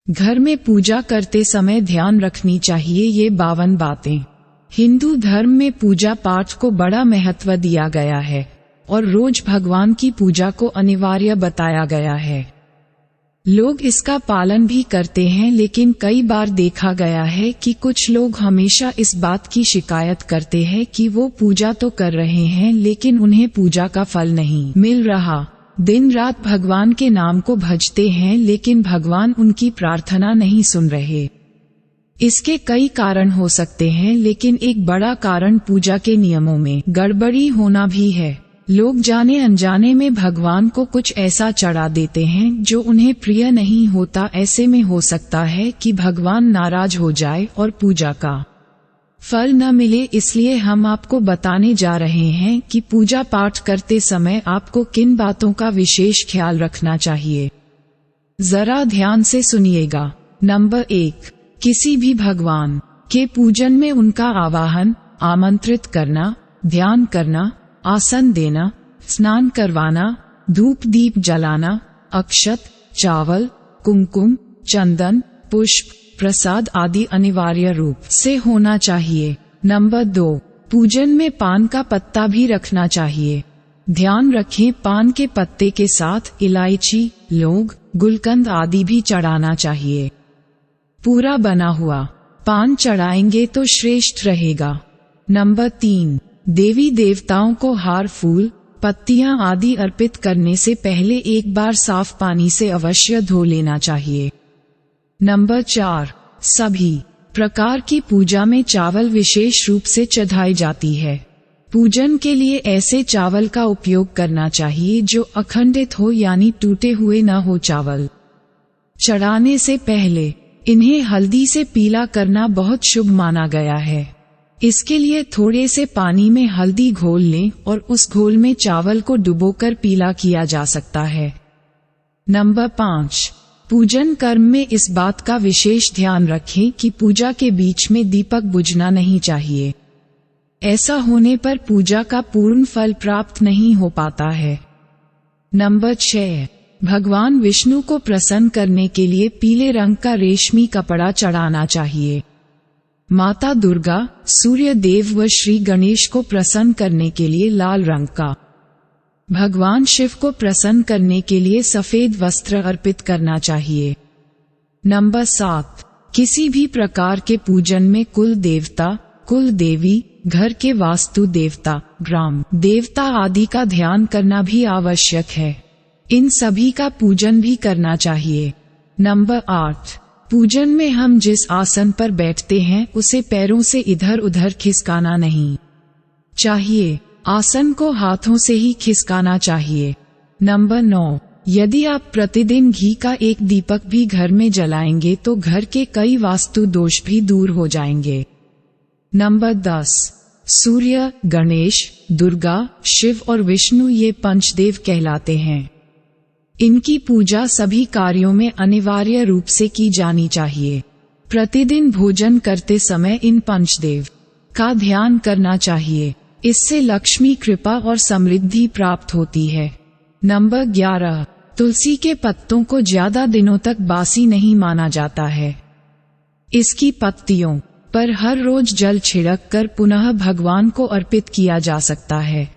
घर में पूजा करते समय ध्यान रखनी चाहिए ये 52 बातें। हिंदू धर्म में पूजा पाठ को बड़ा महत्व दिया गया है और रोज भगवान की पूजा को अनिवार्य बताया गया है। लोग इसका पालन भी करते हैं, लेकिन कई बार देखा गया है कि कुछ लोग हमेशा इस बात की शिकायत करते हैं कि वो पूजा तो कर रहे हैं लेकिन उन्हें पूजा का फल नहीं मिल रहा। दिन रात भगवान के नाम को भजते हैं लेकिन भगवान उनकी प्रार्थना नहीं सुन रहे। इसके कई कारण हो सकते हैं, लेकिन एक बड़ा कारण पूजा के नियमों में गड़बड़ी होना भी है। लोग जाने अनजाने में भगवान को कुछ ऐसा चढ़ा देते हैं जो उन्हें प्रिय नहीं होता। ऐसे में हो सकता है कि भगवान नाराज हो जाए और पूजा का फल न मिले। इसलिए हम आपको बताने जा रहे हैं कि पूजा पाठ करते समय आपको किन बातों का विशेष ख्याल रखना चाहिए। जरा ध्यान से सुनिएगा। नंबर 1, किसी भी भगवान के पूजन में उनका आवाहन, आमंत्रित करना, ध्यान करना, आसन देना, स्नान करवाना, धूप दीप जलाना, अक्षत, चावल, कुमकुम, चंदन, पुष्प, प्रसाद आदि अनिवार्य रूप से होना चाहिए। नंबर 2, पूजन में पान का पत्ता भी रखना चाहिए। ध्यान रखें, पान के पत्ते के साथ इलायची, लौंग, गुलकंद आदि भी चढ़ाना चाहिए। पूरा बना हुआ पान चढ़ाएंगे तो श्रेष्ठ रहेगा। नंबर 3, देवी देवताओं को हार, फूल, पत्तियां आदि अर्पित करने से पहले एक बार साफ पानी से अवश्य धो लेना चाहिए। नंबर 4, सभी प्रकार की पूजा में चावल विशेष रूप से चढ़ाई जाती है। पूजन के लिए ऐसे चावल का उपयोग करना चाहिए जो अखंडित हो, यानी टूटे हुए न हो। चावल चढ़ाने से पहले इन्हें हल्दी से पीला करना बहुत शुभ माना गया है। इसके लिए थोड़े से पानी में हल्दी घोल लें और उस घोल में चावल को डुबोकर पीला किया जा सकता है। नंबर 5, पूजन कर्म में इस बात का विशेष ध्यान रखें कि पूजा के बीच में दीपक बुझना नहीं चाहिए। ऐसा होने पर पूजा का पूर्ण फल प्राप्त नहीं हो पाता है। नंबर 6, भगवान विष्णु को प्रसन्न करने के लिए पीले रंग का रेशमी कपड़ा चढ़ाना चाहिए। माता दुर्गा, सूर्य देव व श्री गणेश को प्रसन्न करने के लिए लाल रंग का, भगवान शिव को प्रसन्न करने के लिए सफेद वस्त्र अर्पित करना चाहिए। नंबर 7, किसी भी प्रकार के पूजन में कुल देवता, कुल देवी, घर के वास्तु देवता, ग्राम देवता आदि का ध्यान करना भी आवश्यक है। इन सभी का पूजन भी करना चाहिए। नंबर 8, पूजन में हम जिस आसन पर बैठते हैं उसे पैरों से इधर उधर खिसकाना नहीं चाहिए। आसन को हाथों से ही खिसकाना चाहिए। नंबर 9, यदि आप प्रतिदिन घी का एक दीपक भी घर में जलाएंगे तो घर के कई वास्तु दोष भी दूर हो जाएंगे। नंबर 10, सूर्य, गणेश, दुर्गा, शिव और विष्णु ये पंचदेव कहलाते हैं। इनकी पूजा सभी कार्यों में अनिवार्य रूप से की जानी चाहिए। प्रतिदिन भोजन करते समय इन पंचदेव का ध्यान करना चाहिए। इससे लक्ष्मी कृपा और समृद्धि प्राप्त होती है। नंबर 11, तुलसी के पत्तों को ज्यादा दिनों तक बासी नहीं माना जाता है। इसकी पत्तियों पर हर रोज जल छिड़क कर पुनः भगवान को अर्पित किया जा सकता है।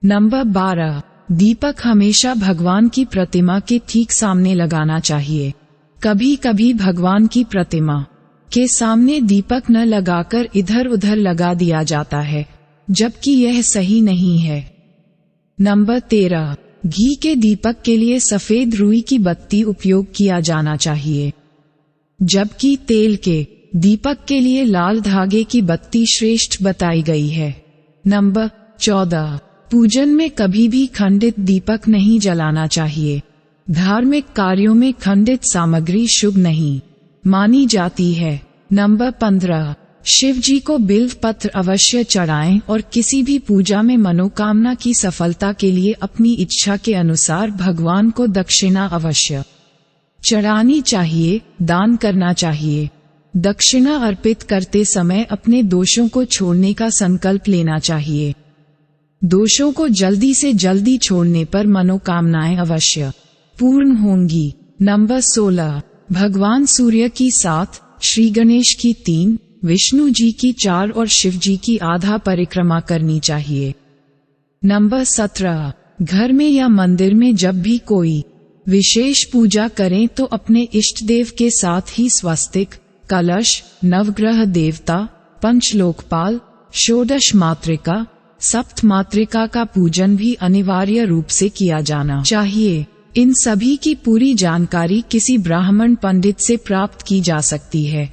नंबर 12, दीपक हमेशा भगवान की प्रतिमा के ठीक सामने लगाना चाहिए। कभी कभी भगवान की प्रतिमा के सामने दीपक न लगाकर इधर उधर लगा दिया जाता है, जबकि यह सही नहीं है। नंबर 13, घी के दीपक के लिए सफेद रुई की बत्ती उपयोग किया जाना चाहिए, जबकि तेल के दीपक के लिए लाल धागे की बत्ती श्रेष्ठ बताई गई है। नंबर 14, पूजन में कभी भी खंडित दीपक नहीं जलाना चाहिए। धार्मिक कार्यों में खंडित सामग्री शुभ नहीं मानी जाती है। नंबर 15, शिव जी को बिल्व पत्र अवश्य चढ़ाएं और किसी भी पूजा में मनोकामना की सफलता के लिए अपनी इच्छा के अनुसार भगवान को दक्षिणा अवश्य चढ़ानी चाहिए, दान करना चाहिए। दक्षिणा अर्पित करते समय अपने दोषों को छोड़ने का संकल्प लेना चाहिए। दोषों को जल्दी से जल्दी छोड़ने पर मनोकामनाएं अवश्य पूर्ण होंगी। नंबर 16, भगवान सूर्य की 7, श्री गणेश की 3, विष्णु जी की 4 और शिव जी की आधा परिक्रमा करनी चाहिए। नंबर 17, घर में या मंदिर में जब भी कोई विशेष पूजा करें तो अपने इष्ट देव के साथ ही स्वस्तिक, कलश, नवग्रह देवता, पंचलोकपाल, षोडश मातृका, सप्त मातृका का पूजन भी अनिवार्य रूप से किया जाना चाहिए। इन सभी की पूरी जानकारी किसी ब्राह्मण पंडित से प्राप्त की जा सकती है।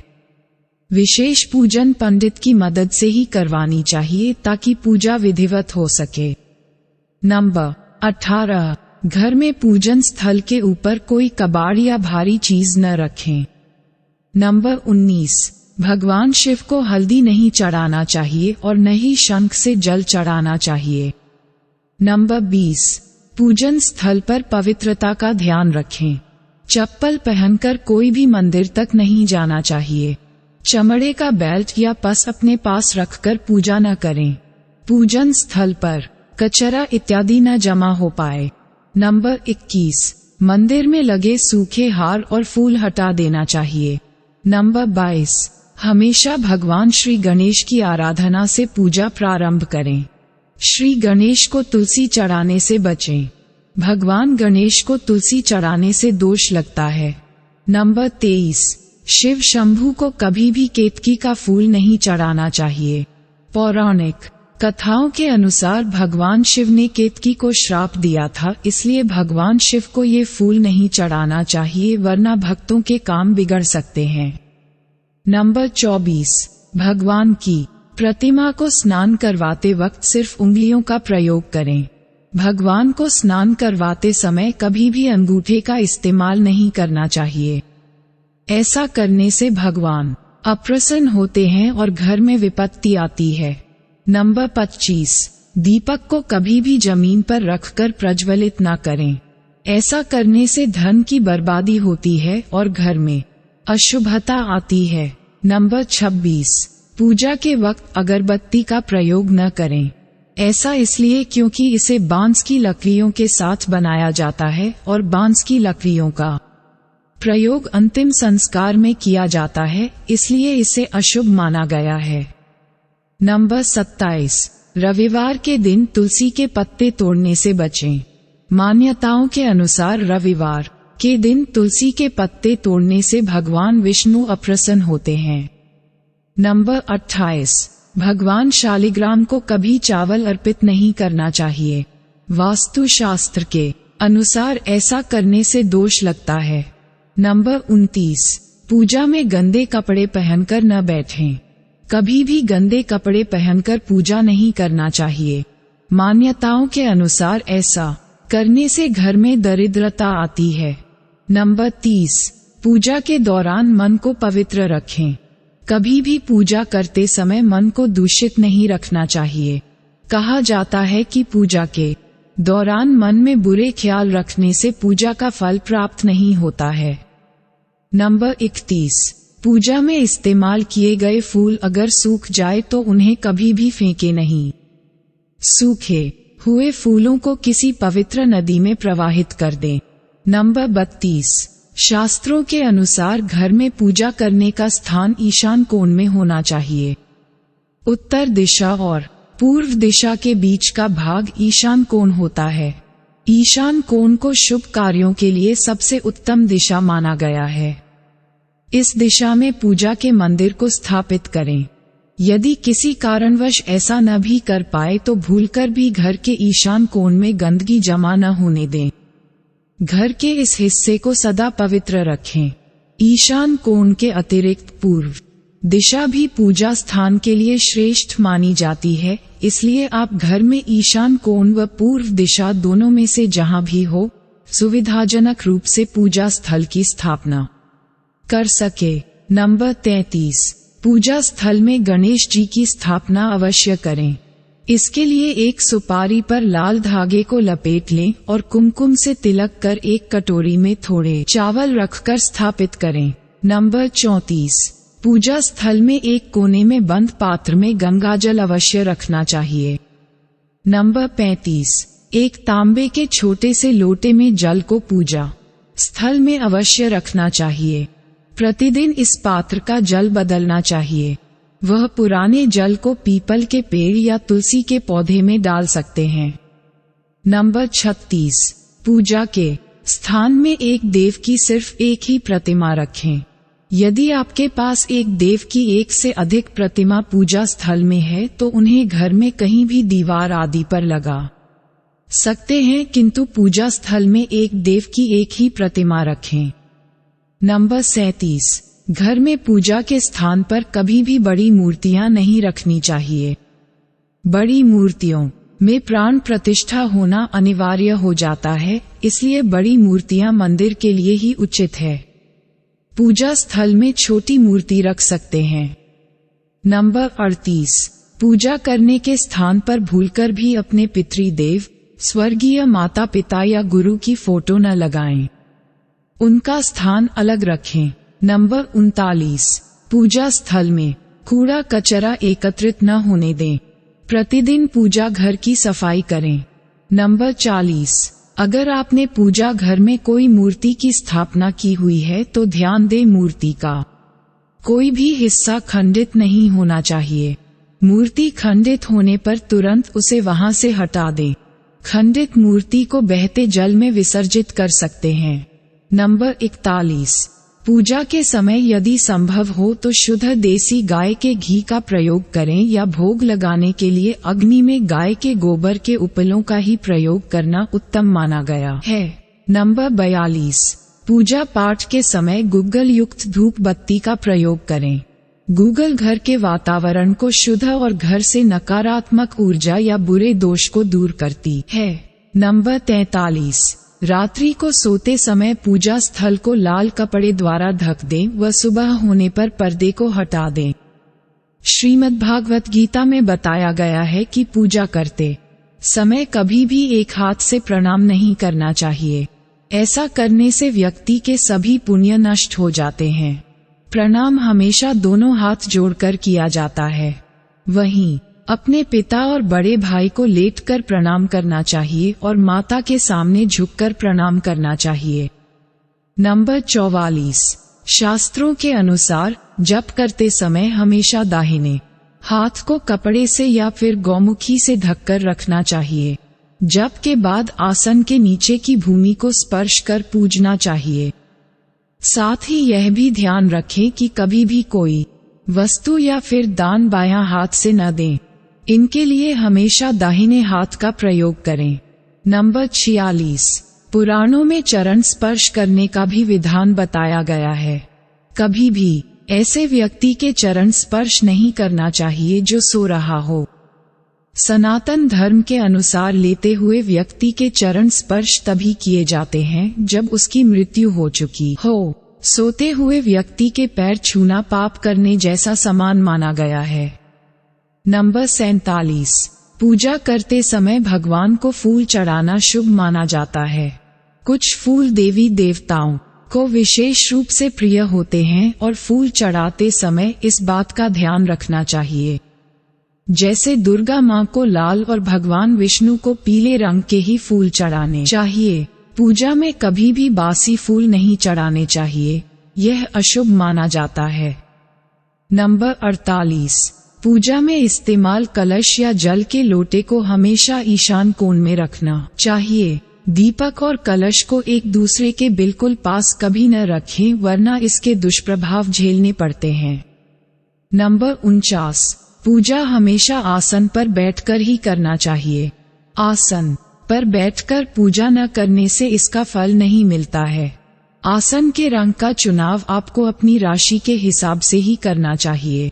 विशेष पूजन पंडित की मदद से ही करवानी चाहिए ताकि पूजा विधिवत हो सके। नंबर 18, घर में पूजन स्थल के ऊपर कोई कबाड़ या भारी चीज न रखें। नंबर 19, भगवान शिव को हल्दी नहीं चढ़ाना चाहिए और न ही शंख से जल चढ़ाना चाहिए। नंबर 20, पूजन स्थल पर पवित्रता का ध्यान रखें। चप्पल पहनकर कोई भी मंदिर तक नहीं जाना चाहिए। चमड़े का बेल्ट या पस अपने पास रखकर पूजा न करें। पूजन स्थल पर कचरा इत्यादि न जमा हो पाए। नंबर 21, मंदिर में लगे सूखे हार और फूल हटा देना चाहिए। नंबर 22, हमेशा भगवान श्री गणेश की आराधना से पूजा प्रारंभ करें। श्री गणेश को तुलसी चढ़ाने से बचें। भगवान गणेश को तुलसी चढ़ाने से दोष लगता है। नंबर 23, शिव शंभू को कभी भी केतकी का फूल नहीं चढ़ाना चाहिए। पौराणिक कथाओं के अनुसार भगवान शिव ने केतकी को श्राप दिया था, इसलिए भगवान शिव को ये फूल नहीं चढ़ाना चाहिए वरना भक्तों के काम बिगड़ सकते हैं। नंबर 24, भगवान की प्रतिमा को स्नान करवाते वक्त सिर्फ उंगलियों का प्रयोग करें। भगवान को स्नान करवाते समय कभी भी अंगूठे का इस्तेमाल नहीं करना चाहिए। ऐसा करने से भगवान अप्रसन्न होते हैं और घर में विपत्ति आती है। नंबर 25, दीपक को कभी भी जमीन पर रखकर प्रज्वलित न करें। ऐसा करने से धन की बर्बादी होती है और घर में अशुभता आती है। नंबर 26, पूजा के वक्त अगरबत्ती का प्रयोग न करें। ऐसा इसलिए क्योंकि इसे बांस की लकड़ियों के साथ बनाया जाता है और बांस की लकड़ियों का प्रयोग अंतिम संस्कार में किया जाता है, इसलिए इसे अशुभ माना गया है। नंबर 27, रविवार के दिन तुलसी के पत्ते तोड़ने से बचें। मान्यताओं के अनुसार रविवार के दिन तुलसी के पत्ते तोड़ने से भगवान विष्णु अप्रसन्न होते हैं। नंबर 28, भगवान शालिग्राम को कभी चावल अर्पित नहीं करना चाहिए। वास्तु शास्त्र के अनुसार ऐसा करने से दोष लगता है। नंबर 29, पूजा में गंदे कपड़े पहनकर न बैठें। कभी भी गंदे कपड़े पहनकर पूजा नहीं करना चाहिए। मान्यताओं के अनुसार ऐसा करने से घर में दरिद्रता आती है। नंबर 30, पूजा के दौरान मन को पवित्र रखें। कभी भी पूजा करते समय मन को दूषित नहीं रखना चाहिए। कहा जाता है कि पूजा के दौरान मन में बुरे ख्याल रखने से पूजा का फल प्राप्त नहीं होता है। नंबर 31, पूजा में इस्तेमाल किए गए फूल अगर सूख जाए तो उन्हें कभी भी फेंके नहीं। सूखे हुए फूलों को किसी पवित्र नदी में प्रवाहित कर दें। नंबर 32, शास्त्रों के अनुसार घर में पूजा करने का स्थान ईशान कोण में होना चाहिए। उत्तर दिशा और पूर्व दिशा के बीच का भाग ईशान कोण होता है। ईशान कोण को शुभ कार्यों के लिए सबसे उत्तम दिशा माना गया है। इस दिशा में पूजा के मंदिर को स्थापित करें। यदि किसी कारणवश ऐसा न भी कर पाए तो भूलकर भी घर के ईशान कोण में गंदगी जमा न होने दें। घर के इस हिस्से को सदा पवित्र रखें। ईशान कोण के अतिरिक्त पूर्व दिशा भी पूजा स्थान के लिए श्रेष्ठ मानी जाती है, इसलिए आप घर में ईशान कोण व पूर्व दिशा दोनों में से जहां भी हो सुविधाजनक रूप से पूजा स्थल की स्थापना कर सके। नंबर 33, पूजा स्थल में गणेश जी की स्थापना अवश्य करें। इसके लिए एक सुपारी पर लाल धागे को लपेट लें और कुमकुम से तिलक कर एक कटोरी में थोड़े चावल रखकर स्थापित करें। नंबर 34, पूजा स्थल में एक कोने में बंद पात्र में गंगाजल अवश्य रखना चाहिए। नंबर 35, एक तांबे के छोटे से लोटे में जल को पूजा स्थल में अवश्य रखना चाहिए। प्रतिदिन इस पात्र का जल बदलना चाहिए। वह पुराने जल को पीपल के पेड़ या तुलसी के पौधे में डाल सकते हैं। नंबर 36, पूजा के स्थान में एक देव की सिर्फ एक ही प्रतिमा रखें। यदि आपके पास एक देव की एक से अधिक प्रतिमा पूजा स्थल में है तो उन्हें घर में कहीं भी दीवार आदि पर लगा सकते हैं, किंतु पूजा स्थल में एक देव की एक ही प्रतिमा रखें। नंबर 37, घर में पूजा के स्थान पर कभी भी बड़ी मूर्तियां नहीं रखनी चाहिए। बड़ी मूर्तियों में प्राण प्रतिष्ठा होना अनिवार्य हो जाता है, इसलिए बड़ी मूर्तियां मंदिर के लिए ही उचित है। पूजा स्थल में छोटी मूर्ति रख सकते हैं। नंबर 38, पूजा करने के स्थान पर भूलकर भी अपने पितृदेव, स्वर्गीय माता पिता या गुरु की फोटो न लगाएं। उनका स्थान अलग रखें। नंबर 39, पूजा स्थल में कूड़ा कचरा एकत्रित न होने दें। प्रतिदिन पूजा घर की सफाई करें। नंबर 40, अगर आपने पूजा घर में कोई मूर्ति की स्थापना की हुई है तो ध्यान दें मूर्ति का कोई भी हिस्सा खंडित नहीं होना चाहिए। मूर्ति खंडित होने पर तुरंत उसे वहां से हटा दें। खंडित मूर्ति को बहते जल में विसर्जित कर सकते हैं। नंबर 41, पूजा के समय यदि संभव हो तो शुद्ध देसी गाय के घी का प्रयोग करें या भोग लगाने के लिए अग्नि में गाय के गोबर के उपलों का ही प्रयोग करना उत्तम माना गया है। नंबर 42, पूजा पाठ के समय गुग्गल युक्त धूप बत्ती का प्रयोग करें। गुग्गल घर के वातावरण को शुद्ध और घर से नकारात्मक ऊर्जा या बुरे दोष को दूर करती है। नंबर 43, रात्रि को सोते समय पूजा स्थल को लाल कपड़े द्वारा ढक दें व सुबह होने पर पर्दे को हटा दें। श्रीमद्भागवत गीता में बताया गया है कि पूजा करते समय कभी भी एक हाथ से प्रणाम नहीं करना चाहिए। ऐसा करने से व्यक्ति के सभी पुण्य नष्ट हो जाते हैं। प्रणाम हमेशा दोनों हाथ जोड़कर किया जाता है। वहीं अपने पिता और बड़े भाई को लेटकर प्रणाम करना चाहिए और माता के सामने झुककर प्रणाम करना चाहिए। नंबर 44, शास्त्रों के अनुसार जप करते समय हमेशा दाहिने हाथ को कपड़े से या फिर गौमुखी से ढककर रखना चाहिए। जप के बाद आसन के नीचे की भूमि को स्पर्श कर पूजना चाहिए। साथ ही यह भी ध्यान रखें कि कभी भी कोई वस्तु या फिर दान बायां हाथ से न दें। इनके लिए हमेशा दाहिने हाथ का प्रयोग करें। नंबर 46, पुराणों में चरण स्पर्श करने का भी विधान बताया गया है। कभी भी ऐसे व्यक्ति के चरण स्पर्श नहीं करना चाहिए जो सो रहा हो। सनातन धर्म के अनुसार लेते हुए व्यक्ति के चरण स्पर्श तभी किए जाते हैं जब उसकी मृत्यु हो चुकी हो। सोते हुए व्यक्ति के पैर छूना पाप करने जैसा समान माना गया है। नंबर 47, पूजा करते समय भगवान को फूल चढ़ाना शुभ माना जाता है। कुछ फूल देवी देवताओं को विशेष रूप से प्रिय होते हैं और फूल चढ़ाते समय इस बात का ध्यान रखना चाहिए। जैसे दुर्गा माँ को लाल और भगवान विष्णु को पीले रंग के ही फूल चढ़ाने चाहिए। पूजा में कभी भी बासी फूल नहीं चढ़ाने चाहिए, यह अशुभ माना जाता है। नंबर 48, पूजा में इस्तेमाल कलश या जल के लोटे को हमेशा ईशान कोण में रखना चाहिए। दीपक और कलश को एक दूसरे के बिल्कुल पास कभी न रखें, वरना इसके दुष्प्रभाव झेलने पड़ते हैं। नंबर 49, पूजा हमेशा आसन पर बैठकर ही करना चाहिए। आसन पर बैठकर पूजा न करने से इसका फल नहीं मिलता है। आसन के रंग का चुनाव आपको अपनी राशि के हिसाब से ही करना चाहिए।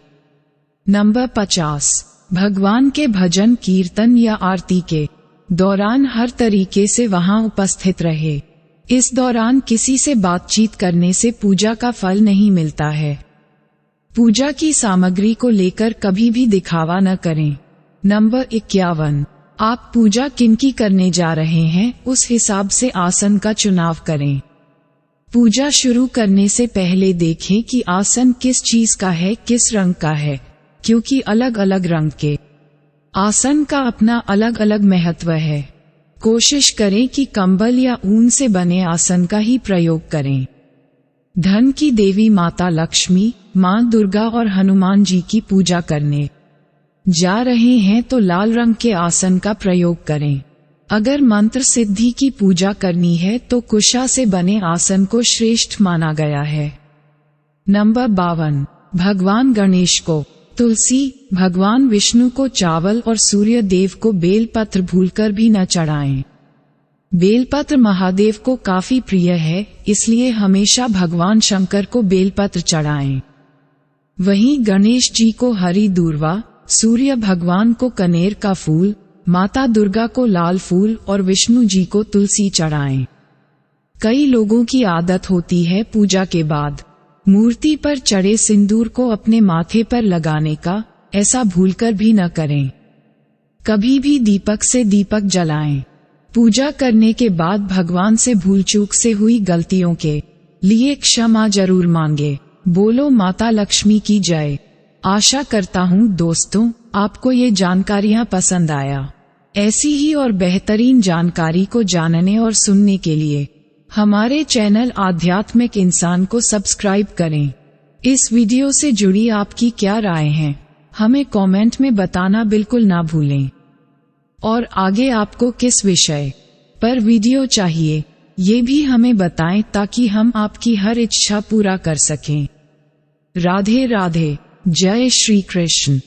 नंबर 50, भगवान के भजन कीर्तन या आरती के दौरान हर तरीके से वहां उपस्थित रहे। इस दौरान किसी से बातचीत करने से पूजा का फल नहीं मिलता है। पूजा की सामग्री को लेकर कभी भी दिखावा न करें। नंबर 51, आप पूजा किनकी करने जा रहे हैं उस हिसाब से आसन का चुनाव करें। पूजा शुरू करने से पहले देखें कि आसन किस चीज का है, किस रंग का है, क्योंकि अलग अलग रंग के आसन का अपना अलग अलग महत्व है। कोशिश करें कि कंबल या ऊन से बने आसन का ही प्रयोग करें। धन की देवी माता लक्ष्मी, मां दुर्गा और हनुमान जी की पूजा करने जा रहे हैं तो लाल रंग के आसन का प्रयोग करें। अगर मंत्र सिद्धि की पूजा करनी है तो कुशा से बने आसन को श्रेष्ठ माना गया है। नंबर 52, भगवान गणेश को तुलसी, भगवान विष्णु को चावल और सूर्य देव को बेलपत्र भूलकर भी न चढ़ाएं। बेलपत्र महादेव को काफी प्रिय है, इसलिए हमेशा भगवान शंकर को बेलपत्र चढ़ाएं। वहीं गणेश जी को हरी दूर्वा, सूर्य भगवान को कनेर का फूल, माता दुर्गा को लाल फूल और विष्णु जी को तुलसी चढ़ाएं। कई लोगों की आदत होती है पूजा के बाद मूर्ति पर चढ़े सिंदूर को अपने माथे पर लगाने का, ऐसा भूलकर भी न करें। कभी भी दीपक से दीपक जलाएं। पूजा करने के बाद भगवान से भूल चूक से हुई गलतियों के लिए क्षमा जरूर मांगे। बोलो माता लक्ष्मी की जय। आशा करता हूँ दोस्तों आपको ये जानकारियाँ पसंद आया। ऐसी ही और बेहतरीन जानकारी को जानने और सुनने के लिए हमारे चैनल आध्यात्मिक इंसान को सब्सक्राइब करें। इस वीडियो से जुड़ी आपकी क्या राय है हमें कमेंट में बताना बिल्कुल ना भूलें। और आगे आपको किस विषय पर वीडियो चाहिए ये भी हमें बताएं ताकि हम आपकी हर इच्छा पूरा कर सकें। राधे राधे। जय श्री कृष्ण।